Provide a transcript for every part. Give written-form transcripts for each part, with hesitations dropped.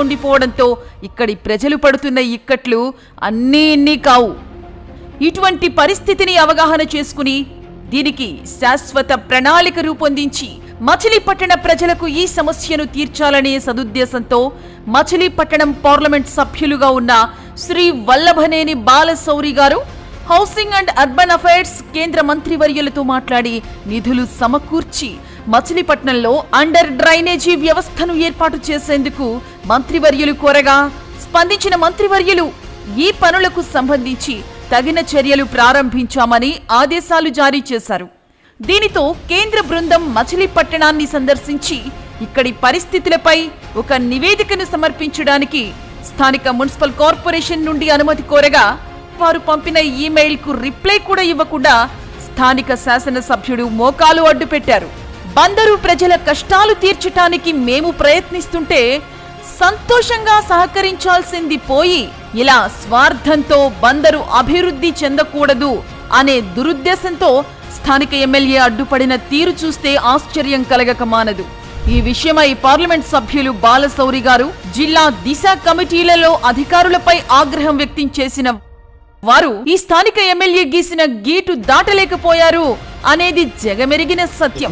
ఉండిపోవడంతో ఇక్కడి ప్రజలు పడుతున్న ఇక్కట్లు అన్నీ కావు. ఇటువంటి పరిస్థితిని అవగాహన చేసుకుని దీనికి శాశ్వత ప్రణాళిక రూపొందించి మచిలీపట్టణ ప్రజలకు ఈ సమస్యను తీర్చాలనే సదుద్దేశంతో మచిలీపట్టణం పార్లమెంట్ సభ్యులుగా ఉన్న శ్రీ వల్లభనేని బాలశౌరి గారు హౌసింగ్ అండ్ అర్బన్ అఫైర్స్ కేంద్ర మంత్రివర్యులతో మాట్లాడి నిధులు సమకూర్చి మచిలీపట్నంలో అండర్ డ్రైనేజీ వ్యవస్థను ఏర్పాటు చేసేందుకు మంత్రివర్యులు కోరగా స్పందించిన మంత్రివర్యులు ఈ పనులకు సంబంధించి తగిన చర్యలు ప్రారంభించామని ఆదేశాలు జారీ చేశారు. దీనితో కేంద్ర బృందం మచిలీపట్టణాన్ని సందర్శించి ఇక్కడి పరిస్థితులపై ఒక నివేదికను సమర్పించడానికి స్థానిక మున్సిపల్ కార్పొరేషన్ నుండి అనుమతి కోరగా వారు పంపిన ఈమెయిల్కు రిప్లై కూడా ఇవ్వకుండా స్థానిక శాసనసభ్యుడు మోకాలు అడ్డుపెట్టారు. బందరు ప్రజల కష్టాలు తీర్చటానికి మేము ప్రయత్నిస్తుంటే సంతోషంగా సహకరించాల్సింది పోయి ఇలా స్వార్థంతో బందరు అభివృద్ధి చెందకూడదు అనే దురుద్దేశంతో స్థానిక ఎమ్మెల్యే అడ్డుపడిన తీరు చూస్తే ఆశ్చర్యం కలగక మానదు. ఈ విషయమై పార్లమెంట్ సభ్యులు బాలశౌరి గారు జిల్లా దిశ కమిటీలలో అధికారులపై ఆగ్రహం వ్యక్తం చేసిన వారు ఈ స్థానిక ఎమ్మెల్యే గీసిన గీటు దాటలేకపోయారు అనేది జగమెరిగిన సత్యం.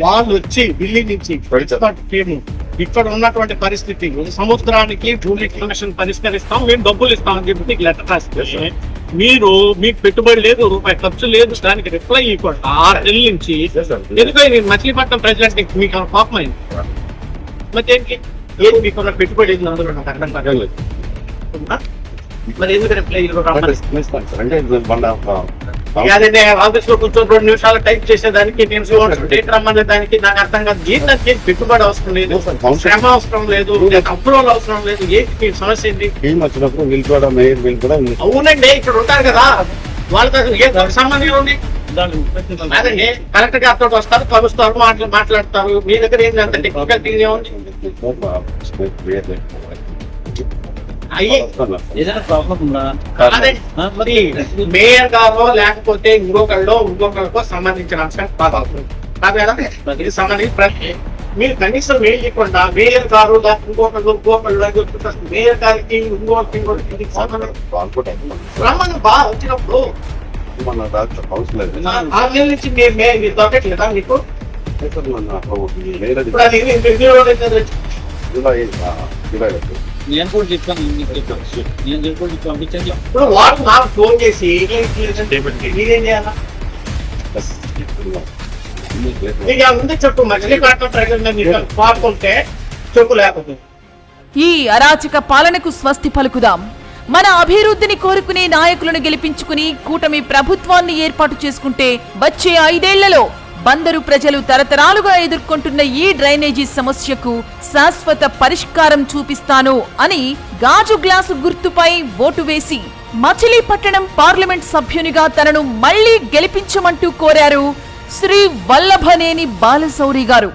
వాళ్ళు వచ్చి ఢిల్లీ నుంచి ఇక్కడ ఉన్నటువంటి పరిస్థితి సముద్రానికి భూమి కనెక్షన్ పరిష్కరిస్తాం, మేము డబ్బులు ఇస్తామని చెప్పి మీకు లెటర్ రాస్తే మీరు మీకు పెట్టుబడి లేదు, రూపాయి ఖర్చు లేదు, దానికి రిప్లై ఇవ్వకుండా 6 నెలల నుంచి ఎందుకో నేను మచిలీపట్నం ప్రెసిడెంట్ మీకు కోపం అయింది. మరి ఏంటి ఏది మీకు పెట్టుబడి అందులో నాకు అర్థం కాదు. మరి ఎందుకు రిప్లై అదే ఆఫీస్ లో కూర్చొని 2 నిమిషాలు టైప్ చేసేదానికి నేను డేట్ రమ్మనే దానికి నాకు అర్థం కాదు. జీతానికి పెట్టుబడి అవసరం లేదు, శ్రమ అవసరం లేదు, అప్రూవల్ అవసరం లేదు. ఏంటి సమస్య ఏంటి? అవునండి, ఇక్కడ ఉంటారు కదా వాళ్ళతో ఏ సంబంధం ఉంది? అదండి కలెక్టర్ గారితో వస్తారు, కలుస్తారు, మాట్లాడతారు. మీ దగ్గర ఏంటంటే టెక్నికల్ టీం ఏముంది? మరి మేయర్ గారో లేకపోతే ఇంకొకరికో సంబంధించిన అంశం కాదు కదా. ఇది సంబంధించి మీరు కనీసం మెయిల్ చేయకుండా మేయర్ గారు ఇంకొకళ్ళు మేయర్ గారికి ఇంకొకరికి రమ్మని బాగా వచ్చినప్పుడు 6 నెలల నుంచి మీరు దొరకట్లేదా మీకు? నేను కూడా చెప్పాను, ఇప్పుడు వాడు నాకు ఫోన్ చేసి మీరేం చేయాలా? ముందు చెప్పు, మచిలీపట్నం ప్రజలు పాడుకుంటే చెప్పు, లేకపోతే ఈ అరాచక పాలనకు స్వస్తి పలుకుదాం. మన అభివృద్ధిని కోరుకునే నాయకులను గెలిపించుకుని కూటమి ప్రభుత్వాన్ని ఏర్పాటు చేసుకుంటే వచ్చే 5 ఏళ్లలో బందరు ప్రజలు తరతరాలుగా ఎదుర్కొంటున్న ఈ డ్రైనేజీ సమస్యకు శాశ్వత పరిష్కారం చూపిస్తాను అని గాజు గ్లాసు గుర్తుపై ఓటు వేసి మచిలీపట్టణం పార్లమెంట్ సభ్యునిగా తనను మళ్లీ గెలిపించమంటూ కోరారు శ్రీ వల్లభనేని బాలశౌరి గారు.